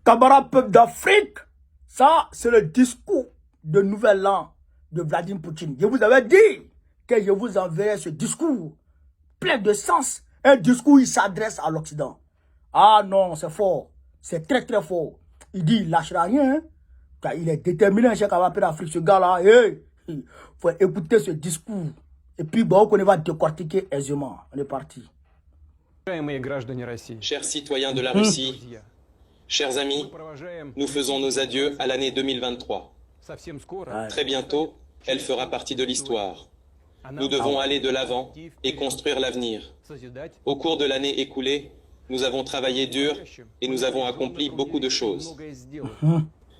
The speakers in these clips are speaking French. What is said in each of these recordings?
camarades peuple d'Afrique, ça, c'est le discours de Nouvel An de Vladimir Poutine. Je vous avais dit que je vous enverrai ce discours plein de sens. Un discours où il s'adresse à l'Occident. Ah non, c'est fort. C'est très très fort. Il dit, il lâchera rien. Hein. Il est déterminé, un camarade d'Afrique, ce gars-là. Il faut écouter ce discours. Et puis, bon, on va décortiquer aisément. On est parti. Chers citoyens de la Russie, chers amis, nous faisons nos adieux à l'année 2023. Très bientôt, elle fera partie de l'histoire. Nous devons aller de l'avant et construire l'avenir. Au cours de l'année écoulée, nous avons travaillé dur et nous avons accompli beaucoup de choses.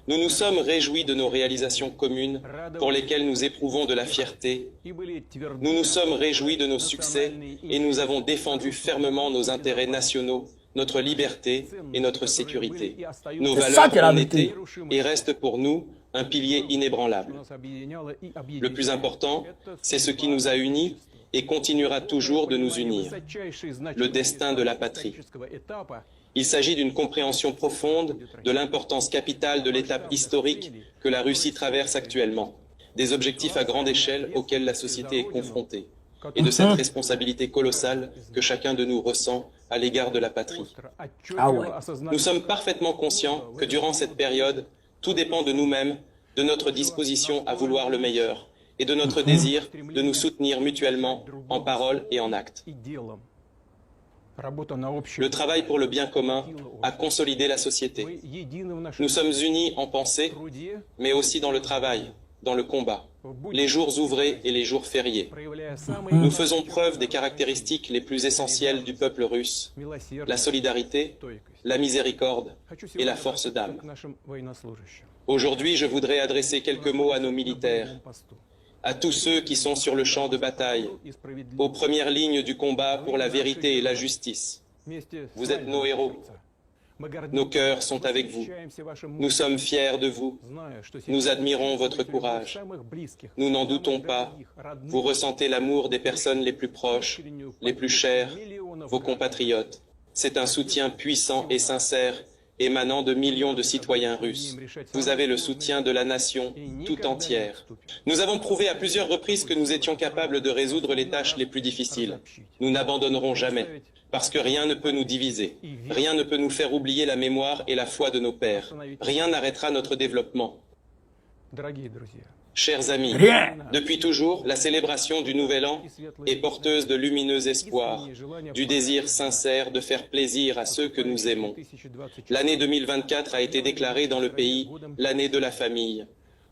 Nous nous sommes réjouis de nos réalisations communes pour lesquelles nous éprouvons de la fierté. Nous nous sommes réjouis de nos succès et nous avons défendu fermement nos intérêts nationaux, notre liberté et notre sécurité. Nos valeurs ont été et restent pour nous un pilier inébranlable. Le plus important, c'est ce qui nous a unis et continuera toujours de nous unir, le destin de la patrie. Il s'agit d'une compréhension profonde de l'importance capitale de l'étape historique que la Russie traverse actuellement, des objectifs à grande échelle auxquels la société est confrontée, et de cette responsabilité colossale que chacun de nous ressent à l'égard de la patrie. Nous sommes parfaitement conscients que durant cette période, tout dépend de nous-mêmes, de notre disposition à vouloir le meilleur, et de notre désir de nous soutenir mutuellement en parole et en acte. Le travail pour le bien commun a consolidé la société. Nous sommes unis en pensée, mais aussi dans le travail, dans le combat, les jours ouvrés et les jours fériés. Nous faisons preuve des caractéristiques les plus essentielles du peuple russe, la solidarité, la miséricorde et la force d'âme. Aujourd'hui, je voudrais adresser quelques mots à nos militaires, à tous ceux qui sont sur le champ de bataille, aux premières lignes du combat pour la vérité et la justice. Vous êtes nos héros. Nos cœurs sont avec vous. Nous sommes fiers de vous. Nous admirons votre courage. Nous n'en doutons pas. Vous ressentez l'amour des personnes les plus proches, les plus chères, vos compatriotes. C'est un soutien puissant et sincère émanant de millions de citoyens russes. Vous avez le soutien de la nation tout entière. Nous avons prouvé à plusieurs reprises que nous étions capables de résoudre les tâches les plus difficiles. Nous n'abandonnerons jamais, parce que rien ne peut nous diviser. Rien ne peut nous faire oublier la mémoire et la foi de nos pères. Rien n'arrêtera notre développement. Chers amis, depuis toujours, la célébration du Nouvel An est porteuse de lumineux espoirs, du désir sincère de faire plaisir à ceux que nous aimons. L'année 2024 a été déclarée dans le pays l'année de la famille.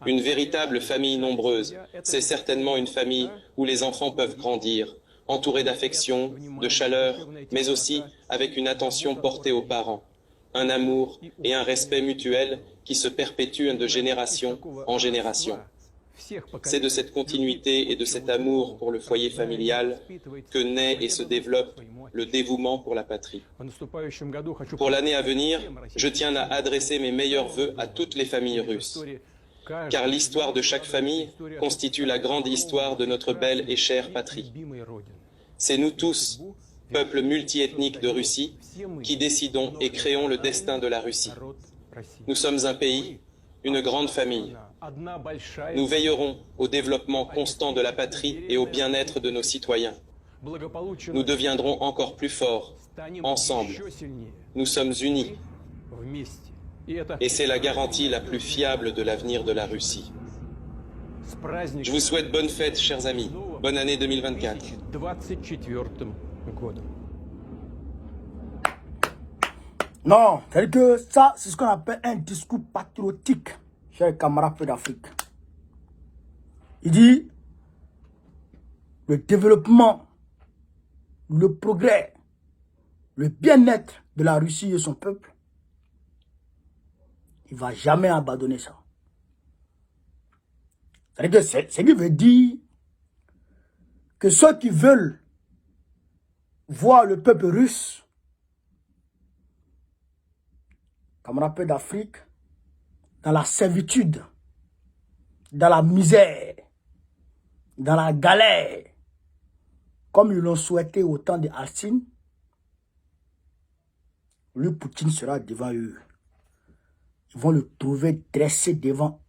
Une véritable famille nombreuse, c'est certainement une famille où les enfants peuvent grandir, entourés d'affection, de chaleur, mais aussi avec une attention portée aux parents, un amour et un respect mutuel qui se perpétuent de génération en génération. C'est de cette continuité et de cet amour pour le foyer familial que naît et se développe le dévouement pour la patrie. Pour l'année à venir, je tiens à adresser mes meilleurs vœux à toutes les familles russes, car l'histoire de chaque famille constitue la grande histoire de notre belle et chère patrie. C'est nous tous, peuple multiethnique de Russie, qui décidons et créons le destin de la Russie. Nous sommes un pays, une grande famille. Nous veillerons au développement constant de la patrie et au bien-être de nos citoyens. Nous deviendrons encore plus forts, ensemble. Nous sommes unis. Et c'est la garantie la plus fiable de l'avenir de la Russie. Je vous souhaite bonne fête, chers amis. Bonne année 2024. Non, c'est-à-dire que ça, c'est ce qu'on appelle un discours patriotique, chers camarades d'Afrique. Il dit, le développement, le progrès, le bien-être de la Russie et son peuple, il ne va jamais abandonner ça. C'est-à-dire que c'est ce qui veut dire que ceux qui veulent voir le peuple russe, camarades d'Afrique, dans la servitude, dans la misère, dans la galère, comme ils l'ont souhaité au temps de Alcine, lui, Poutine sera devant eux. Ils vont le trouver dressé devant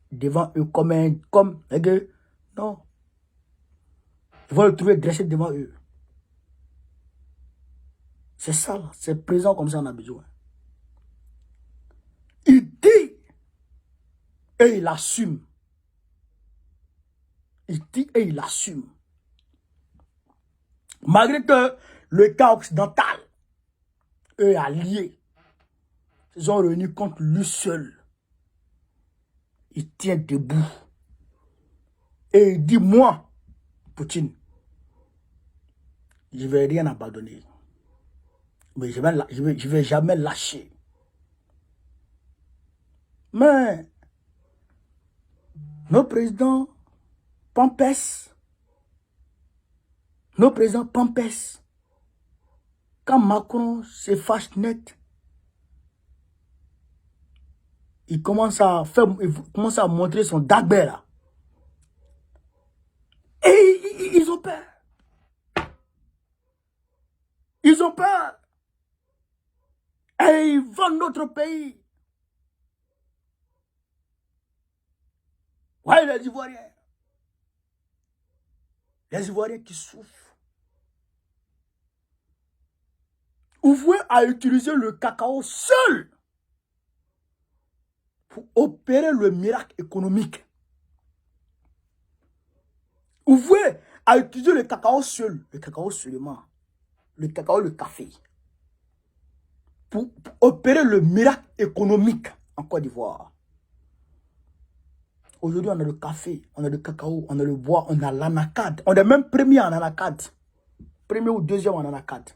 eux non. Ils vont le trouver dressé devant eux. C'est ça, là. C'est présent comme ça, on a besoin. Il dit et il assume. Il dit et il assume. Malgré que le camp occidental, eux alliés, ils sont réunis contre lui seul. Il tient debout. Et il dit, moi, Poutine, je ne vais rien abandonner. Mais je ne vais jamais lâcher. Mais nos présidents Pampès, quand Macron se fâche net, il commence à montrer son dagbé là. Et ils ont peur. Ils ont peur. Et ils vendent notre pays. Ouais, les Ivoiriens. Les Ivoiriens qui souffrent. Ouvrez à utiliser le cacao seul pour opérer le miracle économique. Ouvrez à utiliser le cacao seul, le cacao seulement, le cacao, le café, pour opérer le miracle économique en Côte d'Ivoire. Aujourd'hui, on a le café, on a le cacao, on a le bois, on a l'anacade. On est même premier en anacade. Premier ou deuxième en anacade.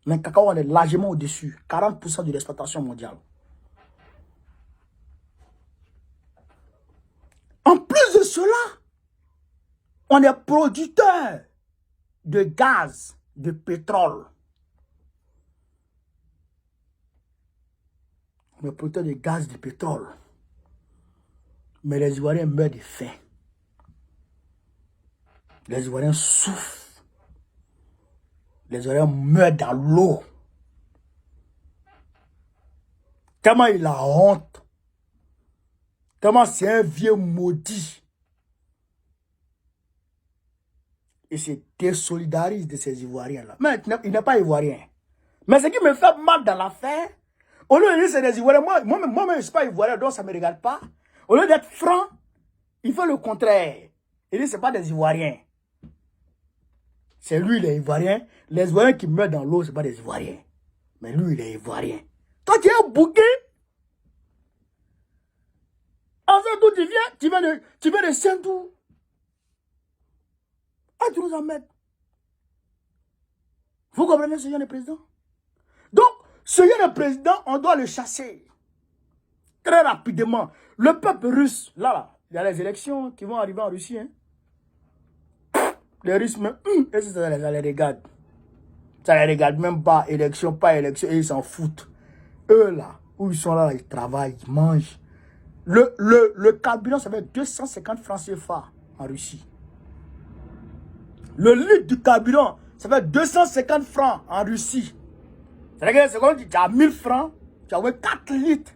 Mais le cacao, on est largement au-dessus. 40% de l'exploitation mondiale. En plus de cela, on est producteur de gaz, de pétrole. On est producteur de gaz, de pétrole. Mais les Ivoiriens meurent de faim. Les Ivoiriens souffrent. Les Ivoiriens meurent dans l'eau. Tellement il a honte. Tellement c'est un vieux maudit. Et se désolidarise de ces Ivoiriens-là. Mais il n'est pas Ivoirien. Mais ce qui me fait mal dans l'affaire, au lieu de dire c'est des Ivoiriens, moi-même je ne suis pas Ivoirien, donc ça ne me regarde pas. Au lieu d'être franc, il fait le contraire. Il dit ce n'est pas des Ivoiriens. C'est lui, les Ivoiriens. Les Ivoiriens qui meurent dans l'eau, ce n'est pas des Ivoiriens. Mais lui, il est Ivoirien. Toi, tu es un bouquet. En fait, d'où tu viens de Saint-Dou. Ah, tu nous emmènes. Vous comprenez ce genre de président? Donc, ce genre de président, on doit le chasser. Très rapidement. Le peuple russe, là, il y a les élections qui vont arriver en Russie. Hein. Les Russes, même, ça les regarde. Ça les regarde même pas, élection, pas élection, et ils s'en foutent. Eux, là, où ils sont là, ils travaillent, ils mangent. Le carburant, ça fait 250 francs CFA en Russie. Le litre du carburant, ça fait 250 francs en Russie. C'est-à-dire que tu as 1000 francs, tu as au moins 4 litres.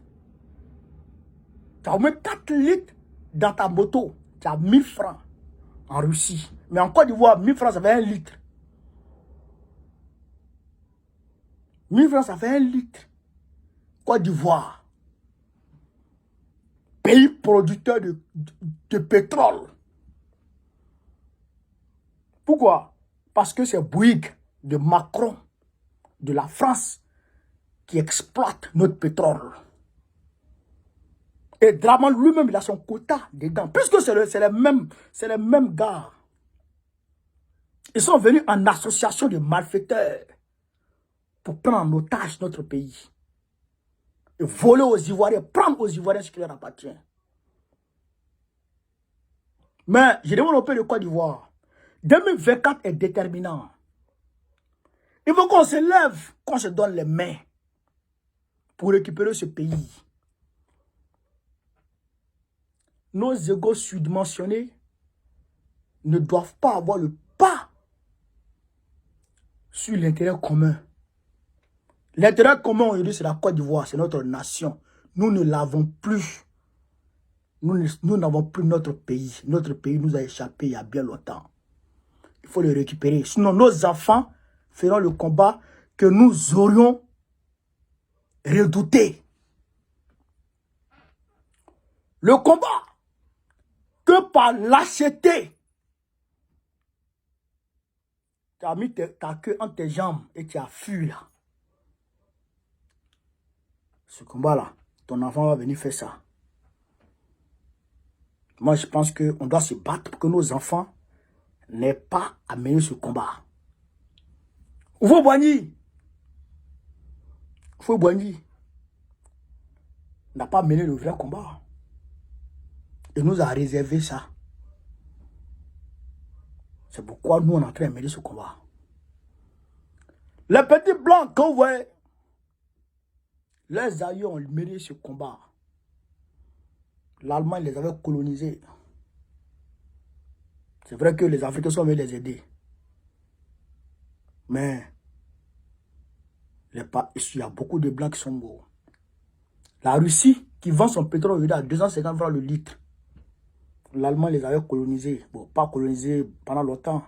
Tu as au moins 4 litres dans ta moto. Tu as 1000 francs en Russie. Mais en Côte d'Ivoire, 1000 francs, ça fait 1 litre. 1000 francs, ça fait 1 litre. Côte d'Ivoire. Pays producteur de pétrole. Pourquoi? Parce que c'est Bouygues, de Macron, de la France, qui exploite notre pétrole. Et Draman lui-même, il a son quota dedans. Puisque c'est les mêmes gars. Ils sont venus en association de malfaiteurs pour prendre en otage notre pays. Et voler aux Ivoiriens, prendre aux Ivoiriens ce qui leur appartient. Mais je demande au pays de Côte d'Ivoire. 2024 est déterminant. Il faut qu'on se lève, qu'on se donne les mains pour récupérer ce pays. Nos égos surdimensionnés ne doivent pas avoir le pas sur l'intérêt commun. L'intérêt commun aujourd'hui, c'est la Côte d'Ivoire, c'est notre nation. nous ne l'avons plus. Nous n'avons plus notre pays. Notre pays nous a échappé il y a bien longtemps. Il faut le récupérer. Sinon, nos enfants feront le combat que nous aurions redouté. Le combat que par lâcheté, tu as mis ta queue entre tes jambes et tu as fui là. Ce combat-là, ton enfant va venir faire ça. Moi, je pense qu'on doit se battre pour que nos enfants n'aient pas à mener ce combat. Oufo Boigny n'a pas mené le vrai combat. Il nous a réservé ça. C'est pourquoi nous, on est en train de mener ce combat. Les petits blancs, quand vous voyez, les aïeux ont mené ce combat. L'Allemagne les avait colonisés. C'est vrai que les Africains sont venus les aider. Mais il y a beaucoup de blancs qui sont morts. La Russie, qui vend son pétrole aujourd'hui à 250 francs le litre. L'Allemagne les avait colonisés. Bon, pas colonisés pendant longtemps.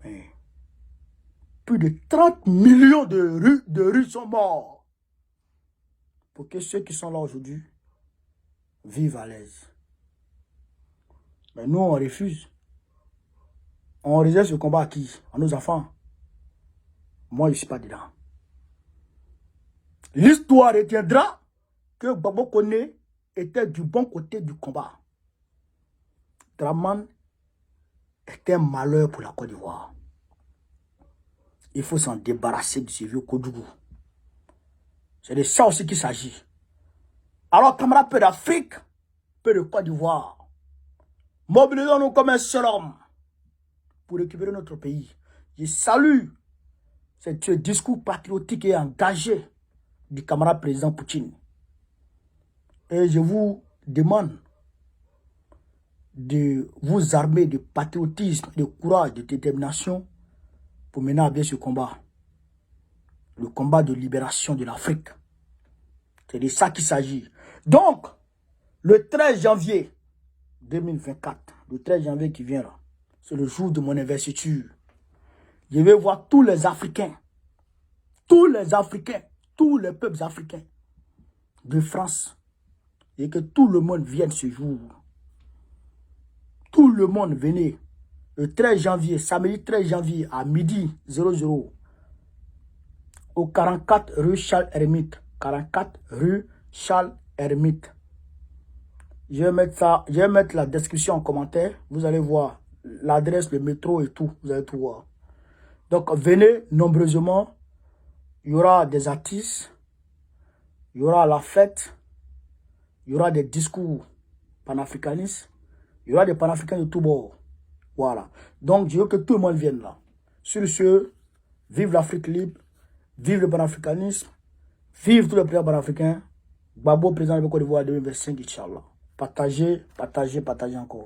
Mais plus de 30 millions de Russes sont morts. Pour que ceux qui sont là aujourd'hui vivent à l'aise. Mais nous, on refuse. On réserve ce combat à qui? À nos enfants. Moi, je ne suis pas dedans. L'histoire retiendra que Gbagbo Kone était du bon côté du combat. Draman est un malheur pour la Côte d'Ivoire. Il faut s'en débarrasser de ce vieux Kodougou. C'est de ça aussi qu'il s'agit. Alors, camarades, peu d'Afrique, peu de Côte d'Ivoire. Mobilisons-nous comme un seul homme pour récupérer notre pays. Je salue ce discours patriotique et engagé du camarade président Poutine. Et je vous demande de vous armer de patriotisme, de courage, de détermination pour mener à bien ce combat. Le combat de libération de l'Afrique. C'est de ça qu'il s'agit. Donc, le 13 janvier 2024, le 13 janvier qui vient là, c'est le jour de mon investiture. Je vais voir tous les Africains, tous les peuples africains de France, et que tout le monde vienne ce jour. Tout le monde venez le 13 janvier, samedi 13 janvier à midi 00 au 44 rue Charles Hermite. 44 rue Charles Hermite. Je vais mettre la description en commentaire. Vous allez voir l'adresse, le métro et tout. Vous allez tout voir. Donc venez nombreusement. Il y aura des artistes. Il y aura la fête. Il y aura des discours panafricanistes. Il y aura des panafricains de tous bords. Voilà. Donc, je veux que tout le monde vienne là. Sur ce, vive l'Afrique libre. Vive le panafricanisme. Vive tous les présidents panafricains. Gbagbo, président de la Côte d'Ivoire 2025, Inch'Allah. Partagez, partagez, partagez encore.